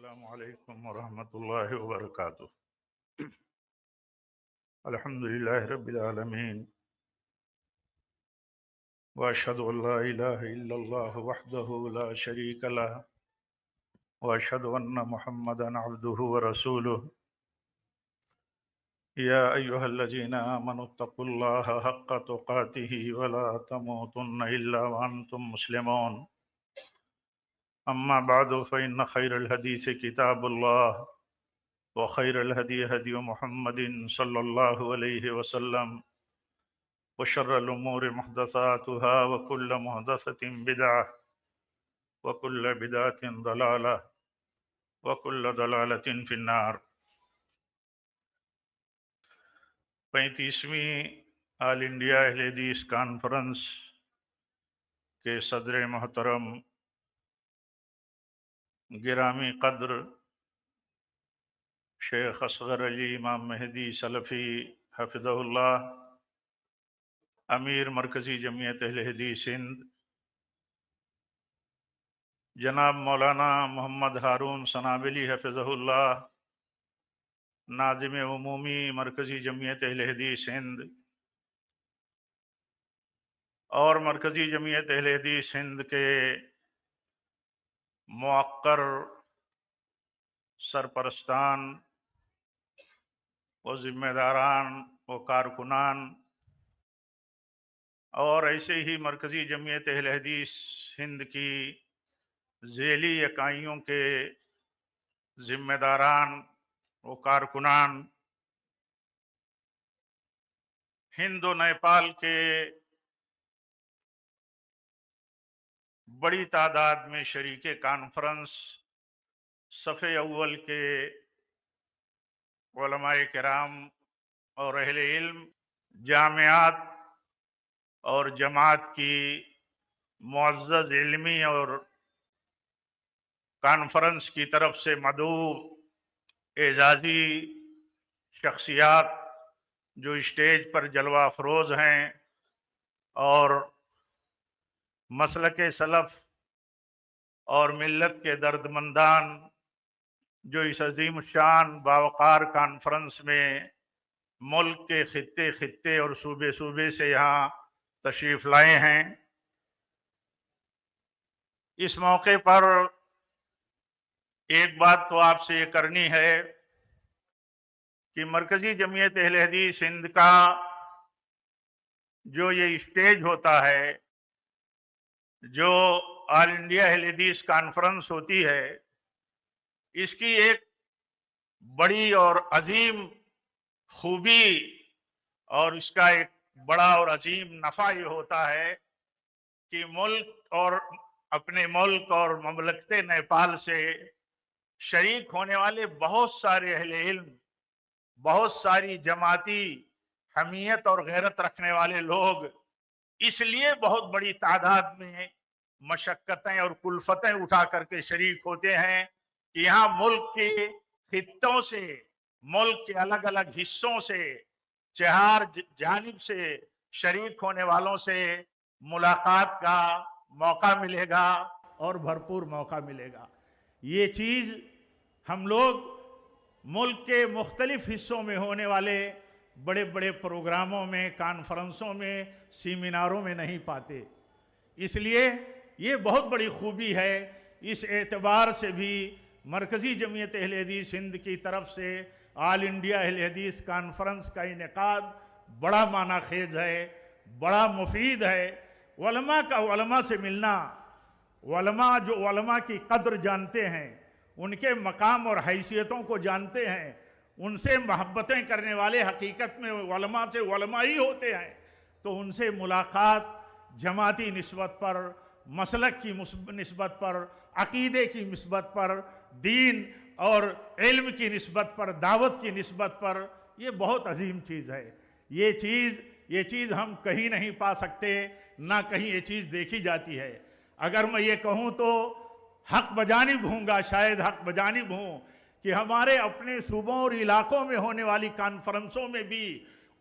السلام علیکم ورحمۃ اللہ وبرکاتہ۔ الحمد للہ رب العالمین، واشہد ان لا الہ الا اللہ وحدہ لا شریک لہ، واشہد ان محمدا عبدہ ورسولہ۔ یا ایہا الذین آمنوا اتقوا اللہ حق تقاتہ ولا تموتن الا وانتم مسلمون۔ اما بعد فإن خیر الحدیث کتاب اللہ، وخیر الہدی ہدی محمد صلی اللہ علیہ وسلم، وشر الامور محدثاتها وکل محدثۃ بدعہ وکل بدعۃ ضلالہ وکل ضلالۃ فی النار۔ 35ویں آل انڈیا اہل حدیث کانفرنس کے صدر محترم گرامی قدر شیخ اصغر علی امام مہدی سلفی حفظہ اللہ، امیر مرکزی جمعیت اہل حدیث ہند، جناب مولانا محمد ہارون سنابلی حفظہ اللہ، ناظم عمومی مرکزی جمعیت اہل حدیث ہند اور مرکزی جمعیت اہل حدیث ہند کے موقر سرپرستان و ذمہ داران و کارکنان، اور ایسے ہی مرکزی جمعیت اہل حدیث ہند کی ذیلی اکائیوں کے ذمہ داران و کارکنان، ہند و نیپال کے بڑی تعداد میں شریک کانفرنس، صف اول کے علماء کرام اور اہل علم، جامعات اور جماعت کی معزز علمی اور کانفرنس کی طرف سے مدعو اعزازی شخصیات جو اسٹیج پر جلوہ افروز ہیں، اور مسلک سلف اور ملت کے دردمندان جو اس عظیم الشان باوقار کانفرنس میں ملک کے خطے خطے اور صوبے صوبے سے یہاں تشریف لائے ہیں۔ اس موقع پر ایک بات تو آپ سے یہ کرنی ہے کہ مرکزی جمعیت اہل حدیث ہند کا جو یہ اسٹیج ہوتا ہے، جو آل انڈیا اہل حدیث کانفرنس ہوتی ہے، اس کی ایک بڑی اور عظیم خوبی اور اس کا ایک بڑا اور عظیم نفع یہ ہوتا ہے کہ ملک اور اپنے ملک اور مملکت نیپال سے شریک ہونے والے بہت سارے اہل علم، بہت ساری جماعتی حمیت اور غیرت رکھنے والے لوگ اس لیے بہت بڑی تعداد میں مشقتیں اور کلفتیں اٹھا کر کے شریک ہوتے ہیں کہ یہاں ملک کے خطوں سے، ملک کے الگ الگ حصوں سے، چہار جانب سے شریک ہونے والوں سے ملاقات کا موقع ملے گا اور بھرپور موقع ملے گا۔ یہ چیز ہم لوگ ملک کے مختلف حصوں میں ہونے والے بڑے بڑے پروگراموں میں، کانفرنسوں میں، سیمیناروں میں نہیں پاتے۔ اس لیے یہ بہت بڑی خوبی ہے۔ اس اعتبار سے بھی مرکزی جمعیت اہل حدیث ہند کی طرف سے آل انڈیا اہل حدیث کانفرنس کا انعقاد بڑا معنی خیز ہے، بڑا مفید ہے۔ علماء سے ملنا، جو علماء کی قدر جانتے ہیں، ان کے مقام اور حیثیتوں کو جانتے ہیں، ان سے محبتیں کرنے والے حقیقت میں علماء سے علماء ہی ہوتے ہیں، تو ان سے ملاقات جماعتی نسبت پر، مسلک کی نسبت پر، عقیدے کی نسبت پر، دین اور علم کی نسبت پر، دعوت کی نسبت پر، یہ بہت عظیم چیز ہے۔ یہ چیز ہم کہیں نہیں پا سکتے، نہ کہیں یہ چیز دیکھی جاتی ہے۔ اگر میں یہ کہوں تو حق بجانب ہوں گا، شاید حق بجانب ہوں کہ ہمارے اپنے صوبوں اور علاقوں میں ہونے والی کانفرنسوں میں بھی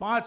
5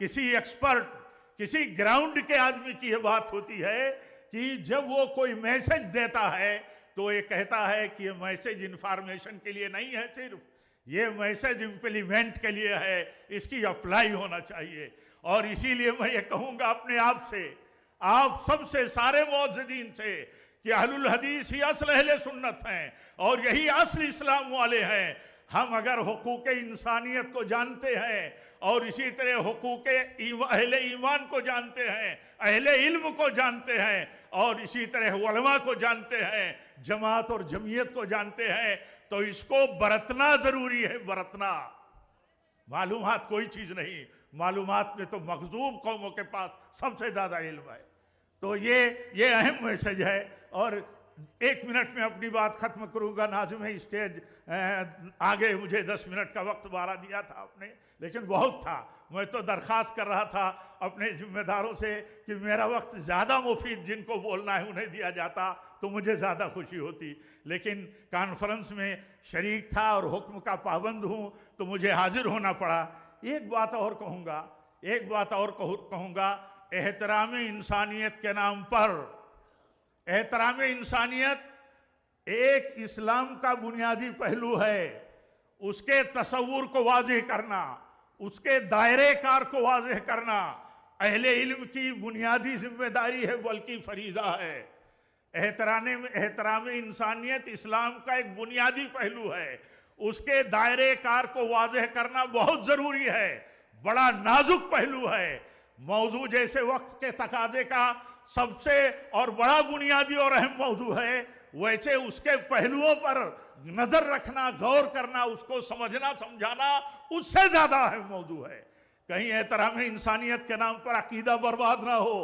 کسی ایکسپرٹ، کسی گراؤنڈ کے آدمی کی یہ بات ہوتی ہے کہ جب وہ کوئی میسج دیتا ہے تو یہ کہتا ہے کہ یہ میسج انفارمیشن کے لیے نہیں ہے، صرف یہ میسج امپلیمنٹ کے لیے ہے، اس کی اپلائی ہونا چاہیے۔ اور اسی لیے میں یہ کہوں گا اپنے آپ سے، آپ سب سے، سارے موجودین سے، کہ اہل الحدیث ہی اصل اہل سنت ہیں اور یہی اصل اسلام والے ہیں۔ ہم اگر حقوق انسانیت کو جانتے ہیں اور اسی طرح حقوق اہل ایمان کو جانتے ہیں، اہل علم کو جانتے ہیں اور اسی طرح علماء کو جانتے ہیں، جماعت اور جمعیت کو جانتے ہیں، تو اس کو برتنا ضروری ہے، برتنا۔ معلومات کوئی چیز نہیں، معلومات میں تو مغضوب قوموں کے پاس سب سے زیادہ علم ہے۔ تو یہ اہم میسج ہے۔ اور 1 منٹ میں اپنی بات ختم کروں گا۔ ناظم اسٹیج آگے مجھے 10 منٹ کا وقت بارہ دیا تھا آپ نے، لیکن بہت تھا۔ میں تو درخواست کر رہا تھا اپنے ذمہ داروں سے کہ میرا وقت زیادہ مفید جن کو بولنا ہے انہیں دیا جاتا تو مجھے زیادہ خوشی ہوتی، لیکن کانفرنس میں شریک تھا اور حکم کا پابند ہوں تو مجھے حاضر ہونا پڑا۔ ایک بات اور کہوں گا، احترام انسانیت کے نام پر، احترام انسانیت ایک اسلام کا بنیادی پہلو ہے۔ اس کے تصور کو واضح کرنا، اس کے دائرے کار کو واضح کرنا اہل علم کی بنیادی ذمہ داری ہے، بلکہ فریضہ ہے۔ احترام انسانیت اسلام کا ایک بنیادی پہلو ہے، اس کے دائرے کار کو واضح کرنا بہت ضروری ہے، بڑا نازک پہلو ہے۔ موضوع جیسے وقت کے تقاضے کا سب سے اور بڑا بنیادی اور اہم موضوع ہے، ویسے اس کے پہلوؤں پر نظر رکھنا، غور کرنا، اس کو سمجھنا سمجھانا اس سے زیادہ اہم موضوع ہے۔ کہیں احترام انسانیت کے نام پر عقیدہ برباد نہ ہو،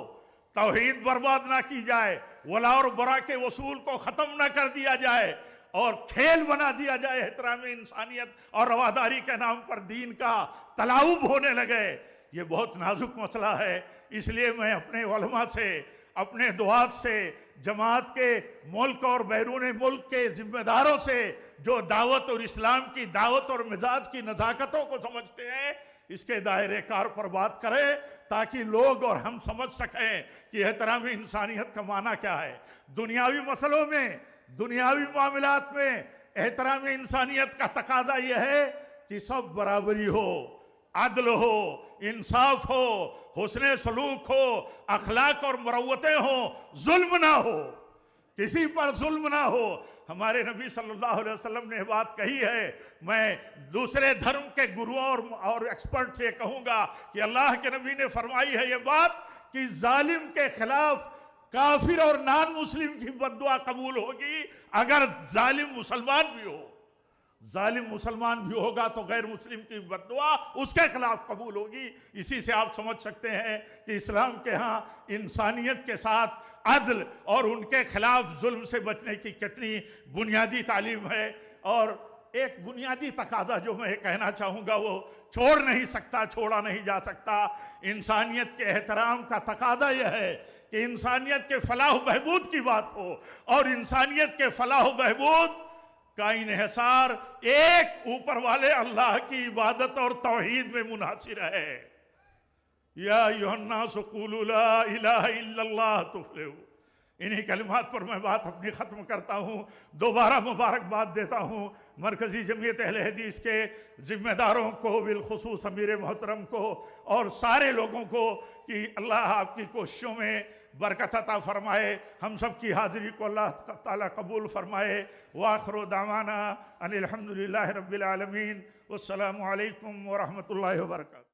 توحید برباد نہ کی جائے، ولا اور برا کے اصول کو ختم نہ کر دیا جائے اور کھیل بنا دیا جائے، احترام انسانیت اور رواداری کے نام پر دین کا تلاعب ہونے لگے۔ یہ بہت نازک مسئلہ ہے، اس لیے میں اپنے علماء سے، اپنے دعات سے، جماعت کے ملک اور بیرون ملک کے ذمہ داروں سے جو دعوت اور اسلام کی دعوت اور مزاج کی نزاکتوں کو سمجھتے ہیں، اس کے دائرے کار پر بات کریں تاکہ لوگ اور ہم سمجھ سکیں کہ احترام انسانیت کا معنی کیا ہے۔ دنیاوی مسئلوں میں، دنیاوی معاملات میں احترام انسانیت کا تقاضا یہ ہے کہ سب برابری ہو، عدل ہو، انصاف ہو، حسن سلوک ہو، اخلاق اور مروتیں ہوں، ظلم نہ ہو، کسی پر ظلم نہ ہو۔ ہمارے نبی صلی اللہ علیہ وسلم نے بات کہی ہے، میں دوسرے دھرم کے گروؤں اور ایکسپرٹ سے کہوں گا کہ اللہ کے نبی نے فرمائی ہے یہ بات کہ ظالم کے خلاف کافر اور نان مسلم کی بد دعا قبول ہوگی اگر ظالم مسلمان بھی ہو۔ ظالم مسلمان بھی ہوگا تو غیر مسلم کی بد دعا اس کے خلاف قبول ہوگی۔ اسی سے آپ سمجھ سکتے ہیں کہ اسلام کے ہاں انسانیت کے ساتھ عدل اور ان کے خلاف ظلم سے بچنے کی کتنی بنیادی تعلیم ہے۔ اور ایک بنیادی تقاضا جو میں کہنا چاہوں گا وہ چھوڑا نہیں جا سکتا، انسانیت کے احترام کا تقاضا یہ ہے کہ انسانیت کے فلاح و بہبود کی بات ہو، اور انسانیت کے فلاح و بہبود کا انحصار ایک اوپر والے اللہ کی عبادت اور توحید میں منحصر ہے۔ یا ایھا الناس قولوا لا الہ الا اللہ تفلحوا۔ انہی کلمات پر میں بات اپنی ختم کرتا ہوں۔ دوبارہ مبارکباد دیتا ہوں مرکزی جمعیت اہل حدیث کے ذمہ داروں کو، بالخصوص امیر محترم کو اور سارے لوگوں کو، کہ اللہ آپ کی کوششوں میں برکت عطا فرمائے، ہم سب کی حاضری کو اللہ تعالیٰ قبول فرمائے۔ وآخر دعوانا ان الحمدللہ رب العالمین، والسلام علیکم ورحمۃ اللہ وبرکاتہ۔